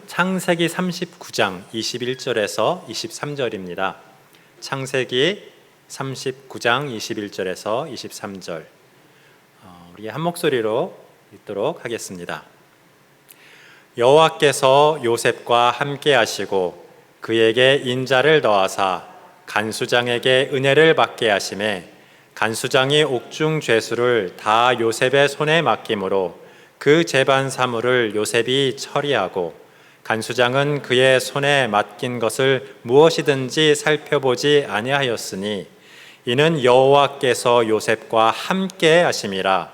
창세기 39장 21절에서 23절입니다. 창세기 39장 21절에서 23절 우리 한 목소리로 읽도록 하겠습니다. 여호와께서 요셉과 함께 하시고 그에게 인자를 더하사 간수장에게 은혜를 받게 하시매 간수장이 옥중 죄수를 다 요셉의 손에 맡김으로 그 재반 사물을 요셉이 처리하고 간수장은 그의 손에 맡긴 것을 무엇이든지 살펴보지 아니하였으니 이는 여호와께서 요셉과 함께 하심이라.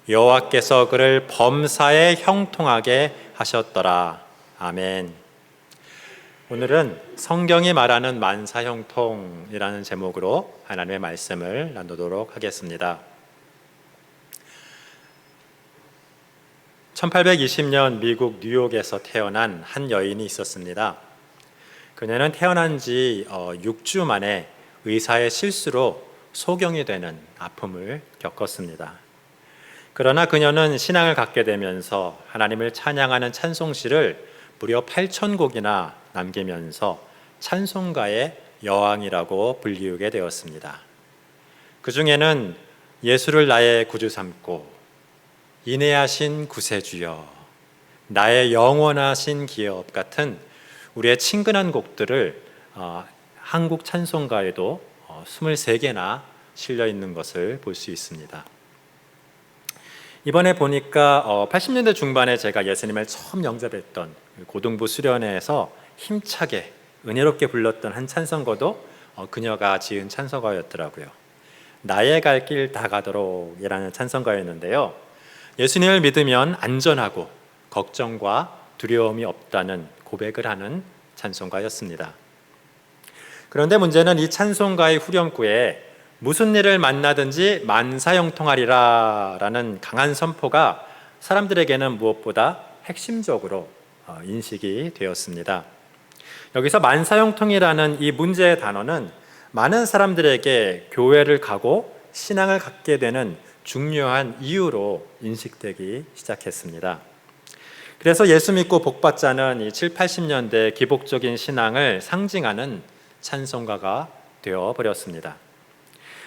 여호와께서 그를 범사에 형통하게 하셨더라. 아멘. 오늘은 성경이 말하는 만사형통이라는 제목으로 하나님의 말씀을 나누도록 하겠습니다. 1820년 미국 뉴욕에서 태어난 한 여인이 있었습니다. 그녀는 태어난 지 6주 만에 의사의 실수로 소경이 되는 아픔을 겪었습니다. 그러나 그녀는 신앙을 갖게 되면서 하나님을 찬양하는 찬송시를 무려 8,000곡이나 남기면서 찬송가의 여왕이라고 불리우게 되었습니다. 그 중에는 예수를 나의 구주 삼고 인애하신 구세주여, 나의 영원하신 기업 같은 우리의 친근한 곡들을 한국 찬송가에도 23개나 실려 있는 것을 볼 수 있습니다. 이번에 보니까 80년대 중반에 제가 예수님을 처음 영접했던 고등부 수련회에서 힘차게 은혜롭게 불렀던 한 찬송가도 그녀가 지은 찬송가였더라고요. 나의 갈 길 다 가도록 이라는 찬송가였는데요. 예수님을 믿으면 안전하고 걱정과 두려움이 없다는 고백을 하는 찬송가였습니다. 그런데 문제는 이 찬송가의 후렴구에 무슨 일을 만나든지 만사형통하리라 라는 강한 선포가 사람들에게는 무엇보다 핵심적으로 인식이 되었습니다. 여기서 만사형통이라는 이 문제의 단어는 많은 사람들에게 교회를 가고 신앙을 갖게 되는 중요한 이유로 인식되기 시작했습니다. 그래서 예수 믿고 복받자는 이 7, 80년대 기복적인 신앙을 상징하는 찬송가가 되어버렸습니다.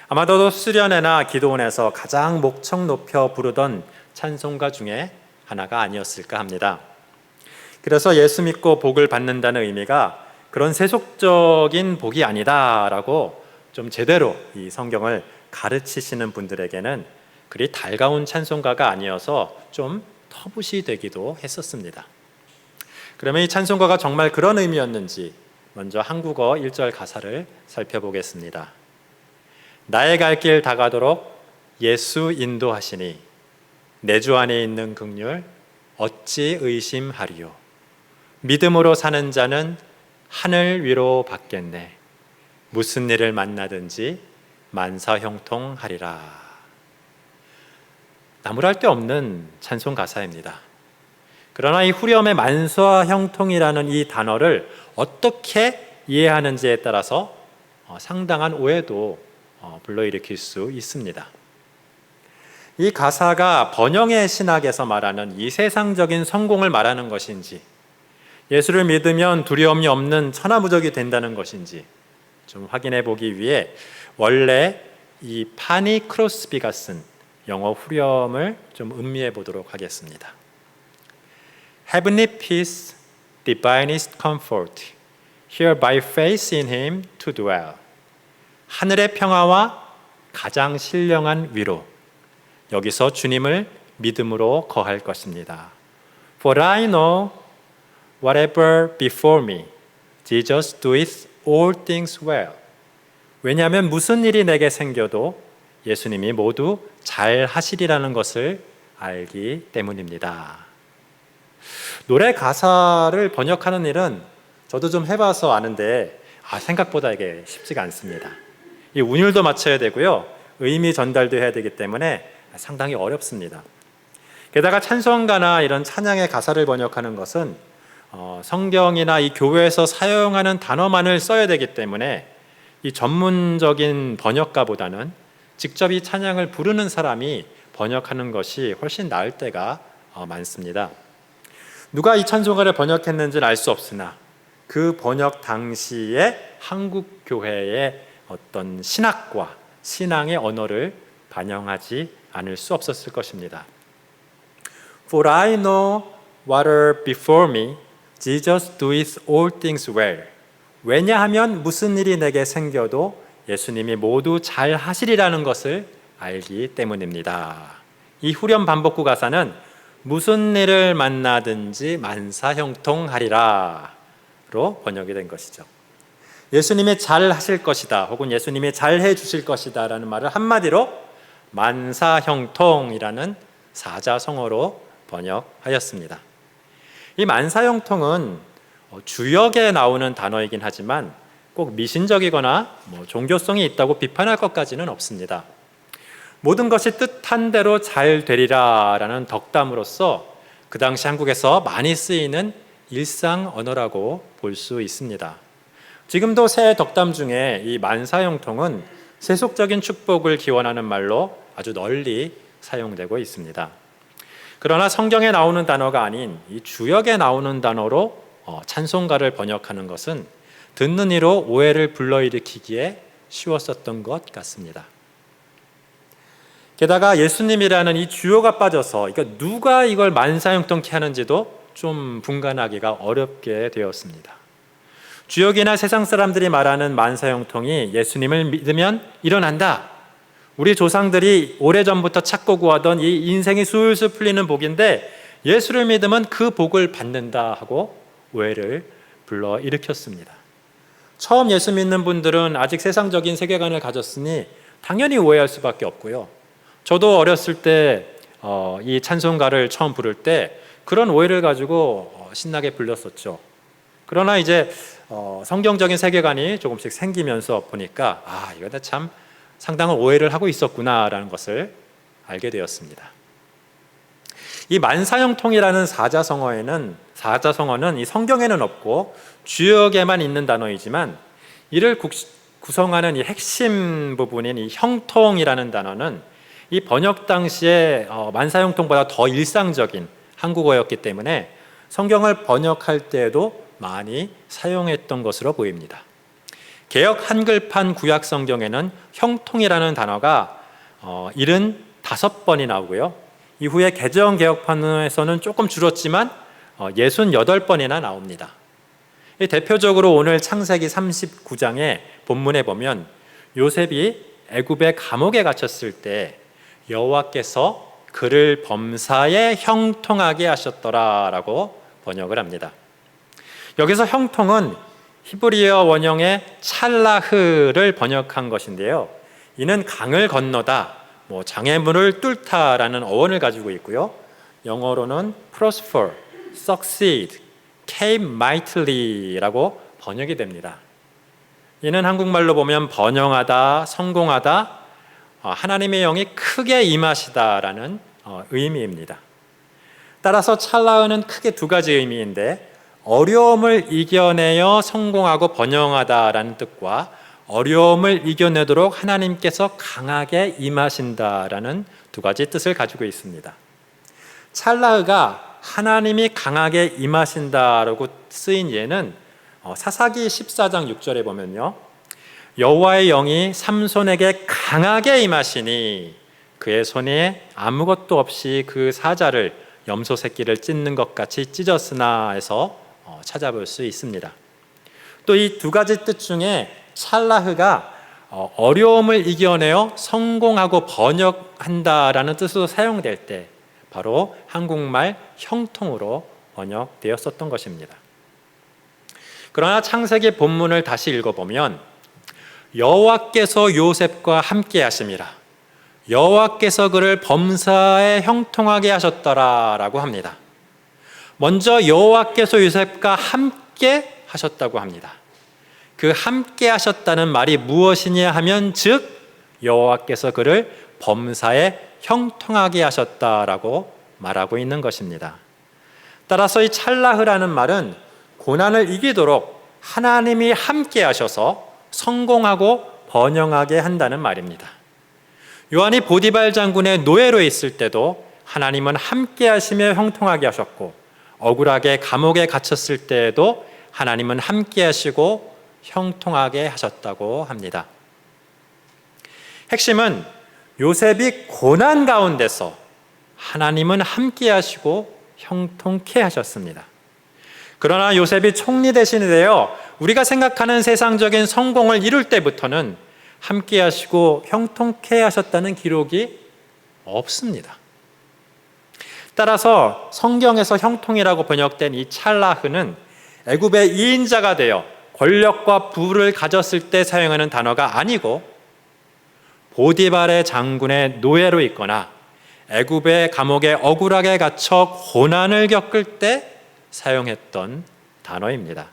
아마도 수련회나 기도원에서 가장 목청 높여 부르던 찬송가 중에 하나가 아니었을까 합니다. 그래서 예수 믿고 복을 받는다는 의미가 그런 세속적인 복이 아니다라고 좀 제대로 이 성경을 가르치시는 분들에게는 그리 달가운 찬송가가 아니어서 좀 터부시 되기도 했었습니다. 그러면 이 찬송가가 정말 그런 의미였는지 먼저 한국어 1절 가사를 살펴보겠습니다. 나의 갈 길 다 가도록 예수 인도하시니 내 주 안에 있는 긍휼 어찌 의심하리요. 믿음으로 사는 자는 하늘 위로 받겠네. 무슨 일을 만나든지 만사형통하리라. 나무랄 데 없는 찬송 가사입니다. 그러나 이 후렴의 만사형통이라는 이 단어를 어떻게 이해하는지에 따라서 상당한 오해도 불러일으킬 수 있습니다. 이 가사가 번영의 신학에서 말하는 이 세상적인 성공을 말하는 것인지, 예수를 믿으면 두려움이 없는 천하무적이 된다는 것인지 좀 확인해 보기 위해 원래 이 파니 크로스비가 쓴 영어 후렴을 좀 음미해 보도록 하겠습니다. Heavenly peace, divinest comfort, here by faith in him to dwell. 하늘의 평화와 가장 신령한 위로, 여기서 주님을 믿음으로 거할 것입니다. For I know whatever before me, Jesus doeth all things well. 왜냐하면 무슨 일이 내게 생겨도 예수님이 모두 잘 하시리라는 것을 알기 때문입니다. 노래 가사를 번역하는 일은 저도 좀 해봐서 아는데 생각보다 이게 쉽지가 않습니다. 이 운율도 맞춰야 되고요, 의미 전달도 해야 되기 때문에 상당히 어렵습니다. 게다가 찬송가나 이런 찬양의 가사를 번역하는 것은 성경이나 이 교회에서 사용하는 단어만을 써야 되기 때문에 이 전문적인 번역가보다는 직접 이 찬양을 부르는 사람이 번역하는 것이 훨씬 나을 때가 많습니다. 누가 이 찬송가를 번역했는지는 알 수 없으나 그 번역 당시에 한국 교회의 어떤 신학과 신앙의 언어를 반영하지 않을 수 없었을 것입니다. For I know what are before me, Jesus doeth all things well. 왜냐하면 무슨 일이 내게 생겨도 예수님이 모두 잘 하시리라는 것을 알기 때문입니다. 이 후렴 반복구 가사는 무슨 일을 만나든지 만사형통하리라 로 번역이 된 것이죠. 예수님이 잘 하실 것이다 혹은 예수님이 잘 해주실 것이다 라는 말을 한마디로 만사형통이라는 사자성어로 번역하였습니다. 이 만사형통은 주역에 나오는 단어이긴 하지만 꼭 미신적이거나 종교성이 있다고 비판할 것까지는 없습니다. 모든 것이 뜻한 대로 잘 되리라 라는 덕담으로서 그 당시 한국에서 많이 쓰이는 일상 언어라고 볼 수 있습니다. 지금도 새 덕담 중에 이 만사형통은 세속적인 축복을 기원하는 말로 아주 널리 사용되고 있습니다. 그러나 성경에 나오는 단어가 아닌 이 주역에 나오는 단어로 찬송가를 번역하는 것은 듣는 이로 오해를 불러일으키기에 쉬웠었던 것 같습니다. 게다가 예수님이라는 이 주요가 빠져서 누가 이걸 만사형통케 하는지도 좀 분간하기가 어렵게 되었습니다. 주역이나 세상 사람들이 말하는 만사형통이 예수님을 믿으면 일어난다. 우리 조상들이 오래전부터 찾고 구하던 이 인생이 술술 풀리는 복인데 예수를 믿으면 그 복을 받는다 하고 오해를 불러일으켰습니다. 처음 예수 믿는 분들은 아직 세상적인 세계관을 가졌으니 당연히 오해할 수밖에 없고요. 저도 어렸을 때 이 찬송가를 처음 부를 때 그런 오해를 가지고 신나게 불렀었죠. 그러나 이제 성경적인 세계관이 조금씩 생기면서 보니까 이거 참 상당한 오해를 하고 있었구나라는 것을 알게 되었습니다. 이 만사형통이라는 사자성어는 이 성경에는 없고 주역에만 있는 단어이지만 이를 구성하는 이 핵심 부분인 이 형통이라는 단어는 이 번역 당시에 만사형통보다 더 일상적인 한국어였기 때문에 성경을 번역할 때에도 많이 사용했던 것으로 보입니다. 개역 한글판 구약 성경에는 형통이라는 단어가 75번이 나오고요. 이후에 개정 개역판에서는 조금 줄었지만 68번이나 나옵니다. 대표적으로 오늘 창세기 39장의 본문에 보면 요셉이 애굽의 감옥에 갇혔을 때 여호와께서 그를 범사에 형통하게 하셨더라라고 번역을 합니다. 여기서 형통은 히브리어 원형의 찰라흐를 번역한 것인데요. 이는 강을 건너다, 장애물을 뚫다라는 어원을 가지고 있고요. 영어로는 prosper, succeed, came mightily.라고 번역이 됩니다. 이는 한국말로 보면 번영하다, 성공하다, 하나님의 영이 크게 임하시다라는 의미입니다. 따라서 찰라흐는 크게 두 가지 의미인데 어려움을 이겨내어 성공하고 번영하다라는 뜻과 어려움을 이겨내도록 하나님께서 강하게 임하신다라는 두 가지 뜻을 가지고 있습니다. 찰라흐가 하나님이 강하게 임하신다라고 쓰인 예는 사사기 14장 6절에 보면요. 여호와의 영이 삼손에게 강하게 임하시니 그의 손에 아무것도 없이 그 사자를 염소 새끼를 찢는 것 같이 찢었으나 해서 찾아볼 수 있습니다. 또 이 두 가지 뜻 중에 찰라흐가 어려움을 이겨내어 성공하고 번역한다라는 뜻으로 사용될 때 바로 한국말 형통으로 번역되었었던 것입니다. 그러나 창세기 본문을 다시 읽어보면 여호와께서 요셉과 함께 하심이라 여호와께서 그를 범사에 형통하게 하셨더라라고 합니다. 먼저 여호와께서 요셉과 함께 하셨다고 합니다. 그 함께 하셨다는 말이 무엇이냐 하면 즉 여호와께서 그를 범사에 형통하게 하셨다라고 말하고 있는 것입니다. 따라서 이 찰라흐라는 말은 고난을 이기도록 하나님이 함께 하셔서 성공하고 번영하게 한다는 말입니다. 요한이 보디발 장군의 노예로 있을 때도 하나님은 함께 하시며 형통하게 하셨고 억울하게 감옥에 갇혔을 때에도 하나님은 함께 하시고 형통하게 하셨다고 합니다. 핵심은 요셉이 고난 가운데서 하나님은 함께 하시고 형통케 하셨습니다. 그러나 요셉이 총리 대신이 되어 우리가 생각하는 세상적인 성공을 이룰 때부터는 함께 하시고 형통케 하셨다는 기록이 없습니다. 따라서 성경에서 형통이라고 번역된 이 찰라흐는 애굽의 2인자가 되어 권력과 부를 가졌을 때 사용하는 단어가 아니고 보디발의 장군의 노예로 있거나 애굽의 감옥에 억울하게 갇혀 고난을 겪을 때 사용했던 단어입니다.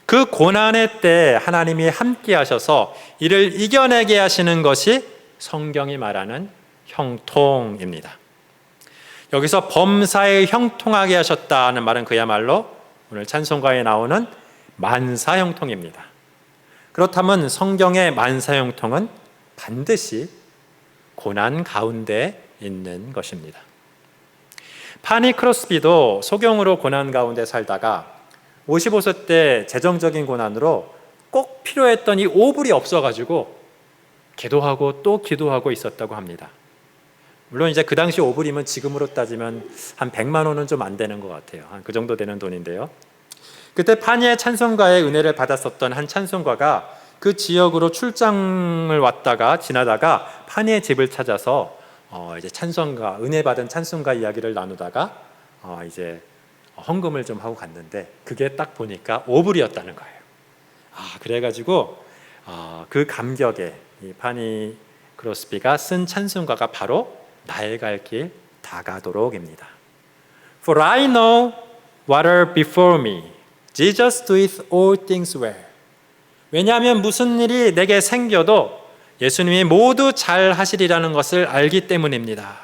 그 고난의 때 하나님이 함께 하셔서 이를 이겨내게 하시는 것이 성경이 말하는 형통입니다. 여기서 범사에 형통하게 하셨다는 말은 그야말로 오늘 찬송가에 나오는 만사형통입니다. 그렇다면 성경의 만사형통은 반드시 고난 가운데 있는 것입니다. 파니 크로스비도 소경으로 고난 가운데 살다가 55세 때 재정적인 고난으로 꼭 필요했던 이 오불이 없어가지고 기도하고 또 기도하고 있었다고 합니다. 물론 이제 그 당시 오불이면 지금으로 따지면 한 100만 원은 좀 안 되는 것 같아요. 한 그 정도 되는 돈인데요. 그때 파니의 찬송가의 은혜를 받았었던 한 찬송가가 그 지역으로 출장을 왔다가 지나다가 파니의 집을 찾아서 이제 찬송가, 은혜 받은 찬송가 이야기를 나누다가 이제 헌금을 좀 하고 갔는데 그게 딱 보니까 오불이었다는 거예요. 그래가지고 그 감격에 이 파니 크로스비가 쓴 찬송가가 바로 나의 갈 길 다가도록입니다. For I know what are before me, Jesus doeth all things well. 왜냐하면 무슨 일이 내게 생겨도 예수님이 모두 잘 하시리라는 것을 알기 때문입니다.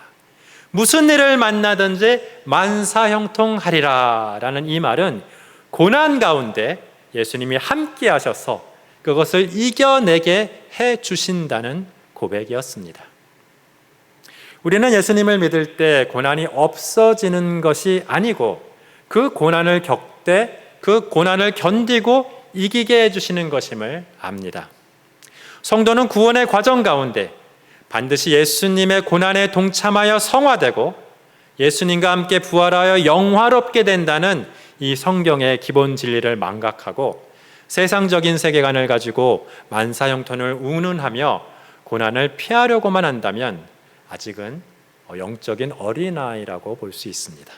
무슨 일을 만나든지 만사형통하리라 라는 이 말은 고난 가운데 예수님이 함께 하셔서 그것을 이겨내게 해 주신다는 고백이었습니다. 우리는 예수님을 믿을 때 고난이 없어지는 것이 아니고 그 고난을 겪되 그 고난을 견디고 이기게 해주시는 것임을 압니다. 성도는 구원의 과정 가운데 반드시 예수님의 고난에 동참하여 성화되고 예수님과 함께 부활하여 영화롭게 된다는 이 성경의 기본 진리를 망각하고 세상적인 세계관을 가지고 만사형통을 운운하며 고난을 피하려고만 한다면 아직은 영적인 어린아이라고 볼 수 있습니다.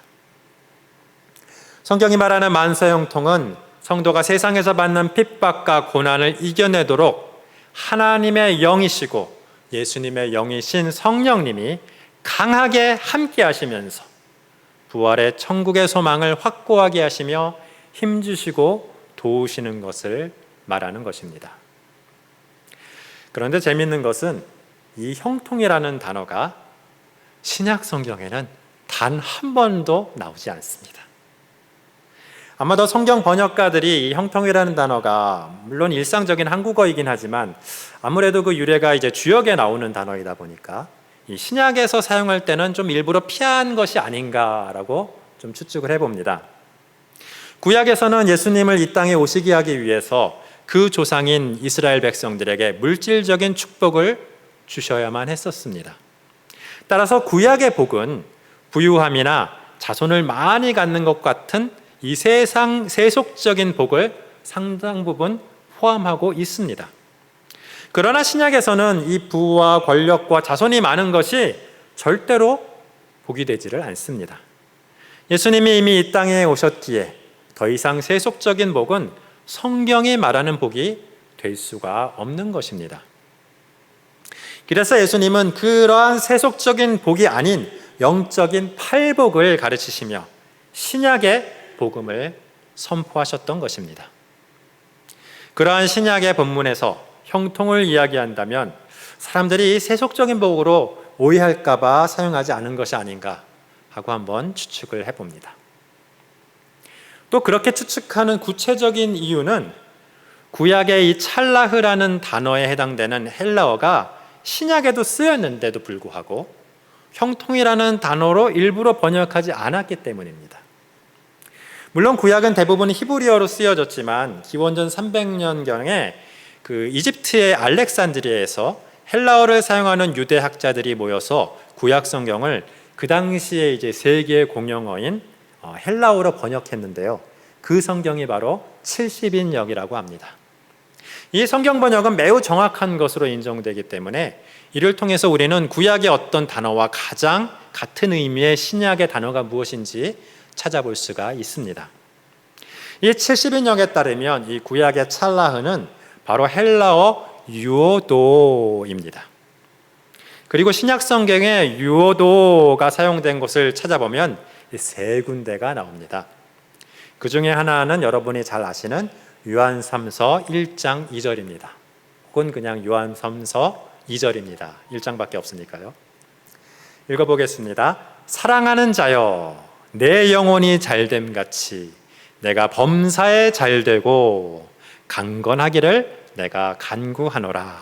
성경이 말하는 만사형통은 성도가 세상에서 받는 핍박과 고난을 이겨내도록 하나님의 영이시고 예수님의 영이신 성령님이 강하게 함께 하시면서 부활의 천국의 소망을 확고하게 하시며 힘주시고 도우시는 것을 말하는 것입니다. 그런데 재미있는 것은 이 형통이라는 단어가 신약 성경에는 단 한 번도 나오지 않습니다. 아마도 성경 번역가들이 이 형통이라는 단어가 물론 일상적인 한국어이긴 하지만 아무래도 그 유래가 이제 주역에 나오는 단어이다 보니까 이 신약에서 사용할 때는 좀 일부러 피한 것이 아닌가라고 좀 추측을 해봅니다. 구약에서는 예수님을 이 땅에 오시게 하기 위해서 그 조상인 이스라엘 백성들에게 물질적인 축복을 주셔야만 했었습니다. 따라서 구약의 복은 부유함이나 자손을 많이 갖는 것 같은 이 세상 세속적인 복을 상당 부분 포함하고 있습니다. 그러나 신약에서는 이 부와 권력과 자손이 많은 것이 절대로 복이 되지를 않습니다. 예수님이 이미 이 땅에 오셨기에 더 이상 세속적인 복은 성경이 말하는 복이 될 수가 없는 것입니다. 그래서 예수님은 그러한 세속적인 복이 아닌 영적인 팔복을 가르치시며 신약의 복음을 선포하셨던 것입니다. 그러한 신약의 본문에서 형통을 이야기한다면 사람들이 세속적인 복으로 오해할까 봐 사용하지 않은 것이 아닌가 하고 한번 추측을 해봅니다. 또 그렇게 추측하는 구체적인 이유는 구약의 이 찰라흐라는 단어에 해당되는 헬라어가 신약에도 쓰였는데도 불구하고 형통이라는 단어로 일부러 번역하지 않았기 때문입니다. 물론 구약은 대부분 히브리어로 쓰여졌지만 기원전 300년경에 그 이집트의 알렉산드리아에서 헬라어를 사용하는 유대 학자들이 모여서 구약 성경을 그 당시에 이제 세계 공용어인 헬라어로 번역했는데요. 그 성경이 바로 70인역이라고 합니다. 이 성경 번역은 매우 정확한 것으로 인정되기 때문에 이를 통해서 우리는 구약의 어떤 단어와 가장 같은 의미의 신약의 단어가 무엇인지 찾아볼 수가 있습니다. 이 70인역에 따르면 이 구약의 찰라흐는 바로 헬라어 유오도입니다. 그리고 신약 성경에 유오도가 사용된 곳을 찾아보면 세 군데가 나옵니다. 그 중에 하나는 여러분이 잘 아시는 요한삼서 1장 2절입니다. 혹은 그냥 요한삼서 2절입니다. 1장밖에 없으니까요. 읽어보겠습니다. 사랑하는 자여, 내 영혼이 잘됨 같이 내가 범사에 잘되고 강건하기를 내가 간구하노라.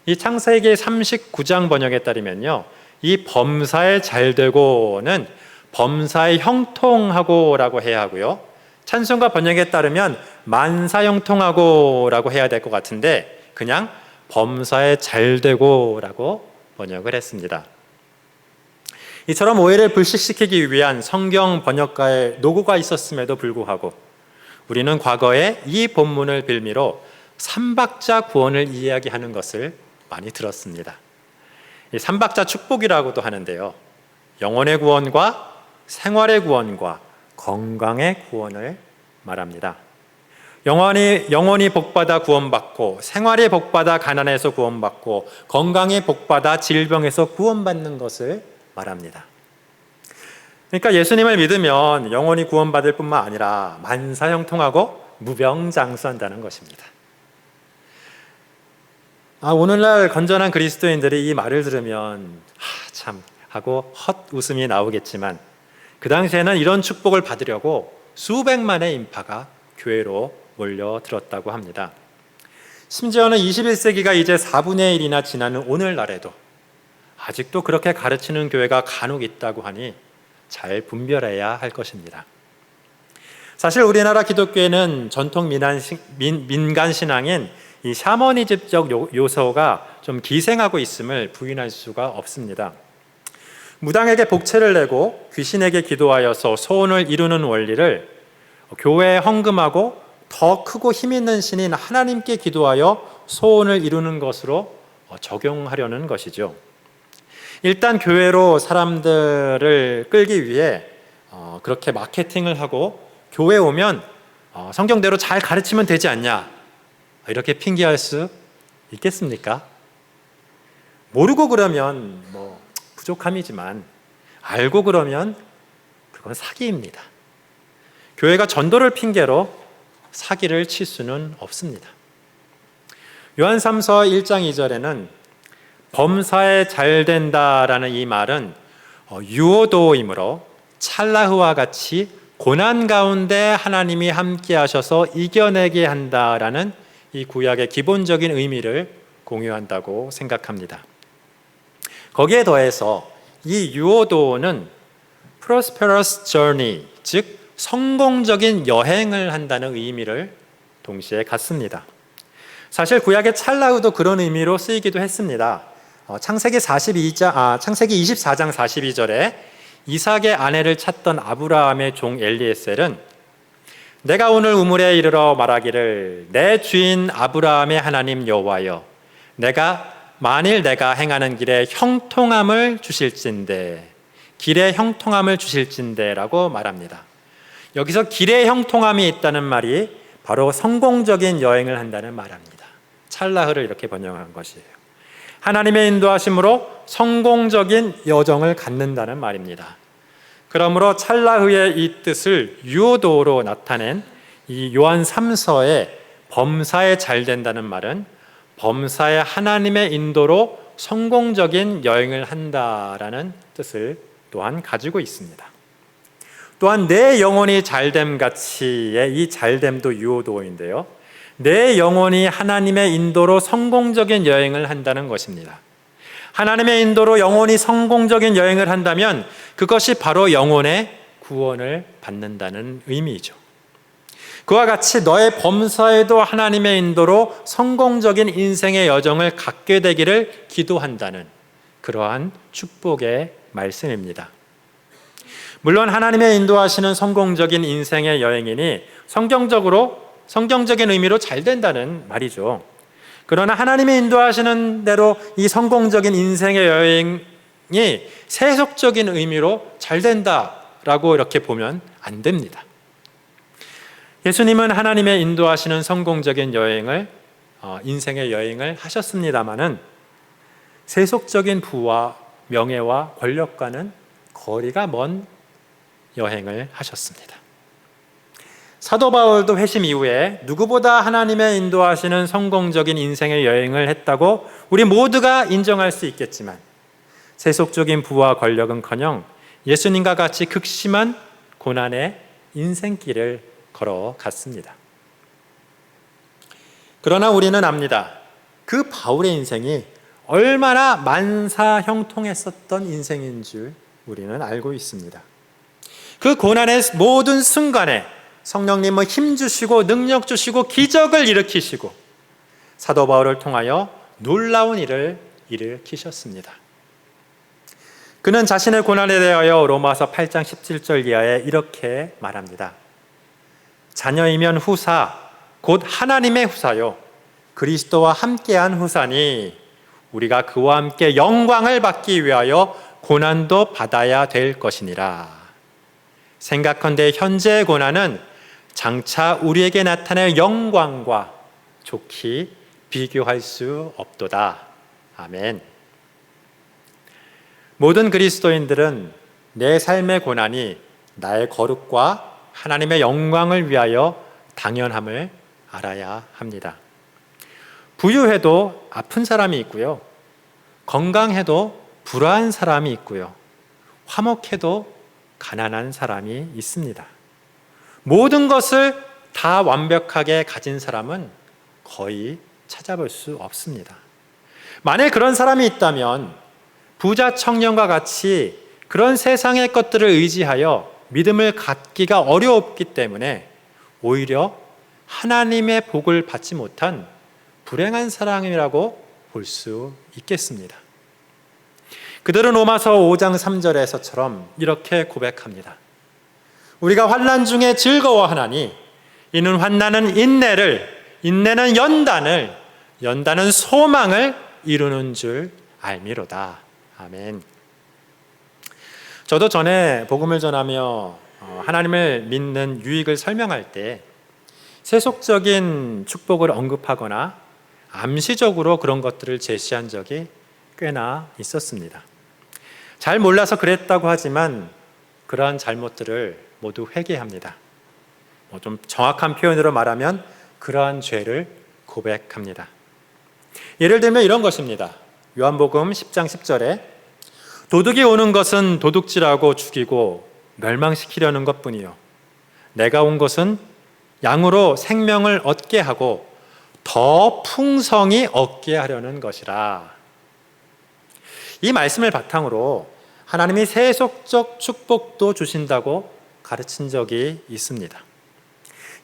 이 창세기 39장 번역에 따르면요, 이 범사에 잘되고는 범사에 형통하고라고 해야 하고요, 찬송가 번역에 따르면 만사형통하고라고 해야 될 것 같은데 그냥 범사에 잘되고라고 번역을 했습니다. 이처럼 오해를 불식시키기 위한 성경 번역가의 노고가 있었음에도 불구하고 우리는 과거에 이 본문을 빌미로 삼박자 구원을 이야기하는 것을 많이 들었습니다. 이 삼박자 축복이라고도 하는데요, 영혼의 구원과 생활의 구원과 건강의 구원을 말합니다. 영혼이 복받아 구원받고, 생활이 복받아 가난에서 구원받고, 건강이 복받아 질병에서 구원받는 것을 말합니다. 그러니까 예수님을 믿으면 영혼이 구원받을 뿐만 아니라 만사형통하고 무병장수한다는 것입니다. 오늘날 건전한 그리스도인들이 이 말을 들으면 참 하고 헛 웃음이 나오겠지만 그 당시에는 이런 축복을 받으려고 수백만의 인파가 교회로 몰려들었다고 합니다. 심지어는 21세기가 이제 4분의 1이나 지나는 오늘날에도 아직도 그렇게 가르치는 교회가 간혹 있다고 하니 잘 분별해야 할 것입니다. 사실 우리나라 기독교에는 전통 민간 신앙인 이 샤머니즘적 요소가 좀 기생하고 있음을 부인할 수가 없습니다. 무당에게 복채를 내고 귀신에게 기도하여서 소원을 이루는 원리를 교회에 헌금하고 더 크고 힘 있는 신인 하나님께 기도하여 소원을 이루는 것으로 적용하려는 것이죠. 일단 교회로 사람들을 끌기 위해 그렇게 마케팅을 하고 교회에 오면 성경대로 잘 가르치면 되지 않냐, 이렇게 핑계할 수 있겠습니까? 모르고 그러면 부족함이지만 알고 그러면 그건 사기입니다. 교회가 전도를 핑계로 사기를 칠 수는 없습니다. 요한삼서 1장 2절에는 범사에 잘된다라는 이 말은 유오도이므로 찰라흐와 같이 고난 가운데 하나님이 함께 하셔서 이겨내게 한다라는 이 구약의 기본적인 의미를 공유한다고 생각합니다. 거기에 더해서 이 유오도는 prosperous journey, 즉 성공적인 여행을 한다는 의미를 동시에 갖습니다. 사실 구약의 찰라흐도 그런 의미로 쓰이기도 했습니다. 창세기 24장 42절에 이삭의 아내를 찾던 아브라함의 종 엘리에셀은 내가 오늘 우물에 이르러 말하기를 내 주인 아브라함의 하나님 여호와여, 만일 내가 행하는 길에 형통함을 주실진대, 길에 형통함을 주실진대라고 말합니다. 여기서 길에 형통함이 있다는 말이 바로 성공적인 여행을 한다는 말입니다. 찰라흐를 이렇게 번역한 것이에요. 하나님의 인도하심으로 성공적인 여정을 갖는다는 말입니다. 그러므로 찰라흐의 이 뜻을 유오도로 나타낸 이 요한 3서의 범사에 잘 된다는 말은 범사에 하나님의 인도로 성공적인 여행을 한다라는 뜻을 또한 가지고 있습니다. 또한 내 영혼이 잘됨 같이의 이 잘됨도 유오도인데요, 내 영혼이 하나님의 인도로 성공적인 여행을 한다는 것입니다. 하나님의 인도로 영혼이 성공적인 여행을 한다면 그것이 바로 영혼의 구원을 받는다는 의미이죠. 그와 같이 너의 범사에도 하나님의 인도로 성공적인 인생의 여정을 갖게 되기를 기도한다는 그러한 축복의 말씀입니다. 물론 하나님의 인도하시는 성공적인 인생의 여행이니 성경적인 의미로 잘 된다는 말이죠. 그러나 하나님의 인도하시는 대로 이 성공적인 인생의 여행이 세속적인 의미로 잘 된다라고 이렇게 보면 안 됩니다. 예수님은 하나님의 인도하시는 성공적인 인생의 여행을 하셨습니다마는 세속적인 부와 명예와 권력과는 거리가 먼 여행을 하셨습니다. 사도 바울도 회심 이후에 누구보다 하나님의 인도하시는 성공적인 인생의 여행을 했다고 우리 모두가 인정할 수 있겠지만 세속적인 부와 권력은커녕 예수님과 같이 극심한 고난의 인생길을 걸어갔습니다. 그러나 우리는 압니다. 그 바울의 인생이 얼마나 만사형통했었던 인생인 줄 우리는 알고 있습니다. 그 고난의 모든 순간에 성령님은 힘 주시고 능력 주시고 기적을 일으키시고 사도 바울을 통하여 놀라운 일을 일으키셨습니다. 그는 자신의 고난에 대하여 로마서 8장 17절 이하에 이렇게 말합니다. 자녀이면 후사 곧 하나님의 후사요 그리스도와 함께한 후사니 우리가 그와 함께 영광을 받기 위하여 고난도 받아야 될 것이니라. 생각컨대 현재의 고난은 장차 우리에게 나타날 영광과 좋게 비교할 수 없도다. 아멘. 모든 그리스도인들은 내 삶의 고난이 나의 거룩과 하나님의 영광을 위하여 당연함을 알아야 합니다. 부유해도 아픈 사람이 있고요. 건강해도 불안한 사람이 있고요. 화목해도 가난한 사람이 있습니다. 모든 것을 다 완벽하게 가진 사람은 거의 찾아볼 수 없습니다. 만일 그런 사람이 있다면 부자 청년과 같이 그런 세상의 것들을 의지하여 믿음을 갖기가 어렵기 때문에 오히려 하나님의 복을 받지 못한 불행한 사람이라고 볼 수 있겠습니다. 그들은 로마서 5장 3절에서처럼 이렇게 고백합니다. 우리가 환난 중에 즐거워하나니 이는 환난은 인내를, 인내는 연단을, 연단은 소망을 이루는 줄 알미로다. 아멘. 저도 전에 복음을 전하며 하나님을 믿는 유익을 설명할 때 세속적인 축복을 언급하거나 암시적으로 그런 것들을 제시한 적이 꽤나 있었습니다. 잘 몰라서 그랬다고 하지만 그러한 잘못들을 모두 회개합니다. 좀 정확한 표현으로 말하면 그러한 죄를 고백합니다. 예를 들면 이런 것입니다. 요한복음 10장 10절에 도둑이 오는 것은 도둑질하고 죽이고 멸망시키려는 것뿐이요 내가 온 것은 양으로 생명을 얻게 하고 더 풍성히 얻게 하려는 것이라. 이 말씀을 바탕으로 하나님이 세속적 축복도 주신다고 가르친 적이 있습니다.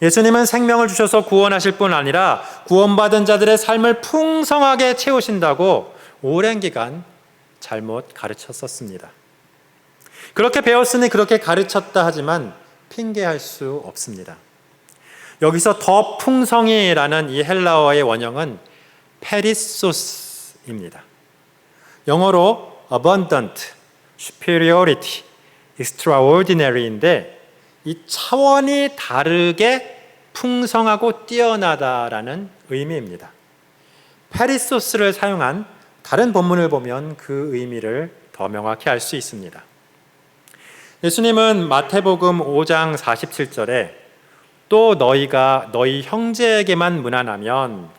예수님은 생명을 주셔서 구원하실 뿐 아니라 구원받은 자들의 삶을 풍성하게 채우신다고 오랜 기간 잘못 가르쳤었습니다. 그렇게 배웠으니 그렇게 가르쳤다 하지만 핑계할 수 없습니다. 여기서 더 풍성이라는 이 헬라어의 원형은 페리소스입니다. 영어로 abundant, superiority, extraordinary인데 이 차원이 다르게 풍성하고 뛰어나다라는 의미입니다. 페리소스를 사용한 다른 본문을 보면 그 의미를 더 명확히 알 수 있습니다. 예수님은 마태복음 5장 47절에 또 너희가 너희 형제에게만 무난하면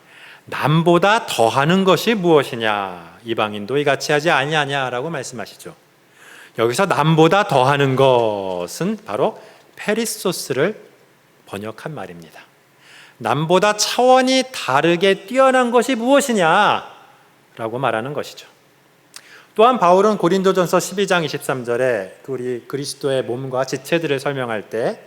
남보다 더하는 것이 무엇이냐 이방인도 이같이 하지 아니하냐라고 말씀하시죠. 여기서 남보다 더하는 것은 바로 페리소스를 번역한 말입니다. 남보다 차원이 다르게 뛰어난 것이 무엇이냐라고 말하는 것이죠. 또한 바울은 고린도전서 12장 23절에 우리 그리스도의 몸과 지체들을 설명할 때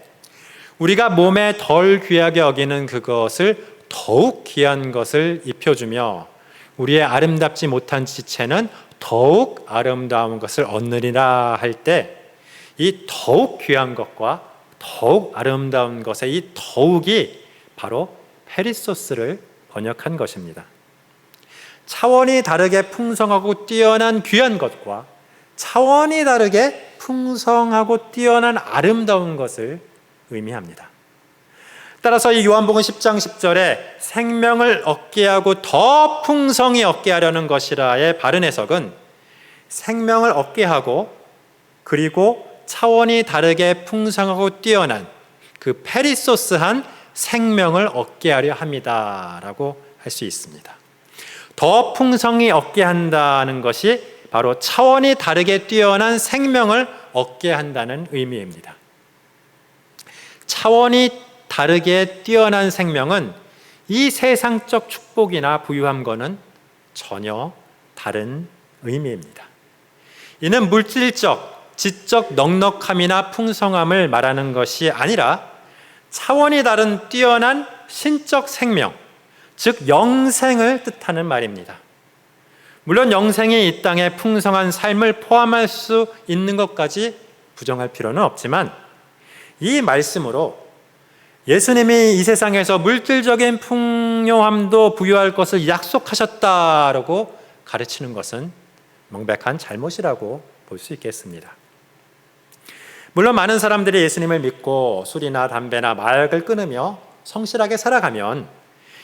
우리가 몸에 덜 귀하게 여기는 그것을 더욱 귀한 것을 입혀주며 우리의 아름답지 못한 지체는 더욱 아름다운 것을 얻느리라 할 때 이 더욱 귀한 것과 더욱 아름다운 것의 이 더욱이 바로 페리소스를 번역한 것입니다. 차원이 다르게 풍성하고 뛰어난 귀한 것과 차원이 다르게 풍성하고 뛰어난 아름다운 것을 의미합니다. 따라서 이 요한복음 10장 10절에 생명을 얻게 하고 더 풍성히 얻게 하려는 것이라의 바른 해석은 생명을 얻게 하고 그리고 차원이 다르게 풍성하고 뛰어난 그 페리소스한 생명을 얻게 하려 합니다라고 할 수 있습니다. 더 풍성히 얻게 한다는 것이 바로 차원이 다르게 뛰어난 생명을 얻게 한다는 의미입니다. 차원이 다르게 뛰어난 생명은 이 세상적 축복이나 부유함과는 전혀 다른 의미입니다. 이는 물질적, 지적 넉넉함이나 풍성함을 말하는 것이 아니라 차원이 다른 뛰어난 신적 생명, 즉 영생을 뜻하는 말입니다. 물론 영생이 이 땅의 풍성한 삶을 포함할 수 있는 것까지 부정할 필요는 없지만 이 말씀으로 예수님이 이 세상에서 물질적인 풍요함도 부여할 것을 약속하셨다라고 가르치는 것은 명백한 잘못이라고 볼 수 있겠습니다. 물론 많은 사람들이 예수님을 믿고 술이나 담배나 마약을 끊으며 성실하게 살아가면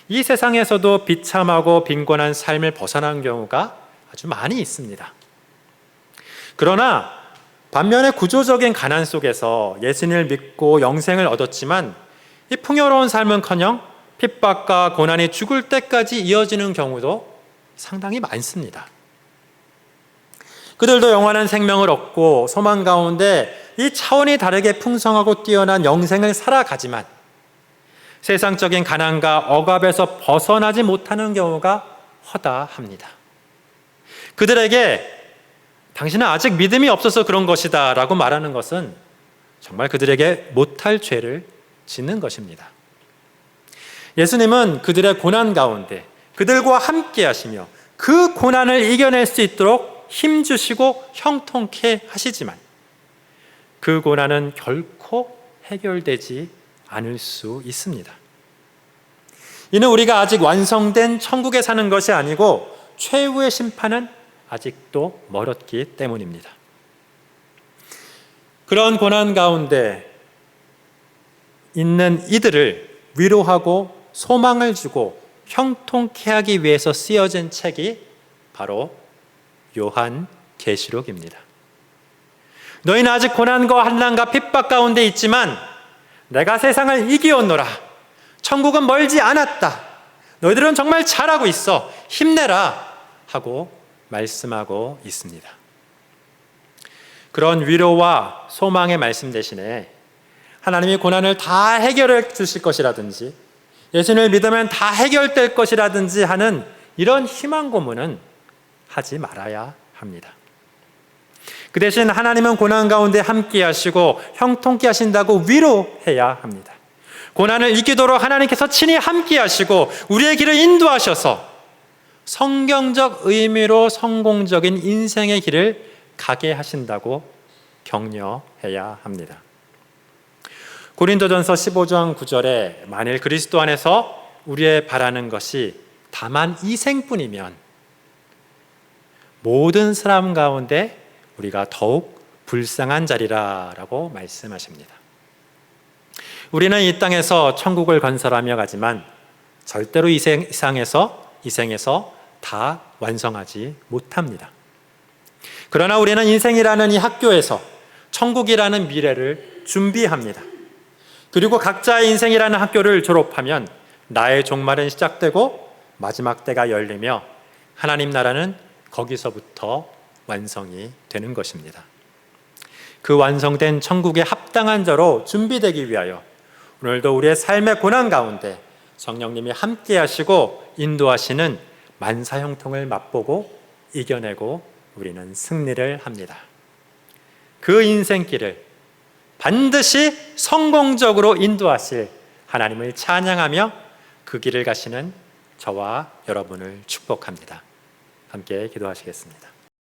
이 세상에서도 비참하고 빈곤한 삶을 벗어난 경우가 아주 많이 있습니다. 그러나 반면에 구조적인 가난 속에서 예수님을 믿고 영생을 얻었지만 이 풍요로운 삶은커녕 핍박과 고난이 죽을 때까지 이어지는 경우도 상당히 많습니다. 그들도 영원한 생명을 얻고 소망 가운데 이 차원이 다르게 풍성하고 뛰어난 영생을 살아가지만 세상적인 가난과 억압에서 벗어나지 못하는 경우가 허다합니다. 그들에게 당신은 아직 믿음이 없어서 그런 것이다 라고 말하는 것은 정말 그들에게 못할 죄를 짓는 것입니다. 예수님은 그들의 고난 가운데 그들과 함께 하시며 그 고난을 이겨낼 수 있도록 힘주시고 형통케 하시지만 그 고난은 결코 해결되지 않을 수 있습니다. 이는 우리가 아직 완성된 천국에 사는 것이 아니고 최후의 심판은 아직도 멀었기 때문입니다. 그런 고난 가운데 있는 이들을 위로하고 소망을 주고 형통케 하기 위해서 쓰여진 책이 바로 요한계시록입니다. 너희는 아직 고난과 환난과 핍박 가운데 있지만 내가 세상을 이기었노라. 천국은 멀지 않았다. 너희들은 정말 잘하고 있어. 힘내라 하고 말씀하고 있습니다. 그런 위로와 소망의 말씀 대신에 하나님이 고난을 다 해결해 주실 것이라든지 예수님을 믿으면 다 해결될 것이라든지 하는 이런 희망 고문은 하지 말아야 합니다. 그 대신 하나님은 고난 가운데 함께 하시고 형통케 하신다고 위로해야 합니다. 고난을 이기도록 하나님께서 친히 함께 하시고 우리의 길을 인도하셔서 성경적 의미로 성공적인 인생의 길을 가게 하신다고 격려해야 합니다. 고린도전서 15장 9절에 만일 그리스도 안에서 우리의 바라는 것이 다만 이 생뿐이면 모든 사람 가운데 우리가 더욱 불쌍한 자리라라고 말씀하십니다. 우리는 이 땅에서 천국을 건설하며 가지만 절대로 이 생에서 다 완성하지 못합니다. 그러나 우리는 인생이라는 이 학교에서 천국이라는 미래를 준비합니다. 그리고 각자의 인생이라는 학교를 졸업하면 나의 종말은 시작되고 마지막 때가 열리며 하나님 나라는 거기서부터 완성이 되는 것입니다. 그 완성된 천국에 합당한 자로 준비되기 위하여 오늘도 우리의 삶의 고난 가운데 성령님이 함께 하시고 인도하시는 만사 형통을 맛보고 이겨내고 우리는 승리를 합니다. 그 인생길을 반드시 성공적으로 인도하실 하나님을 찬양하며 그 길을 가시는 저와 여러분을 축복합니다. 함께 기도하시겠습니다.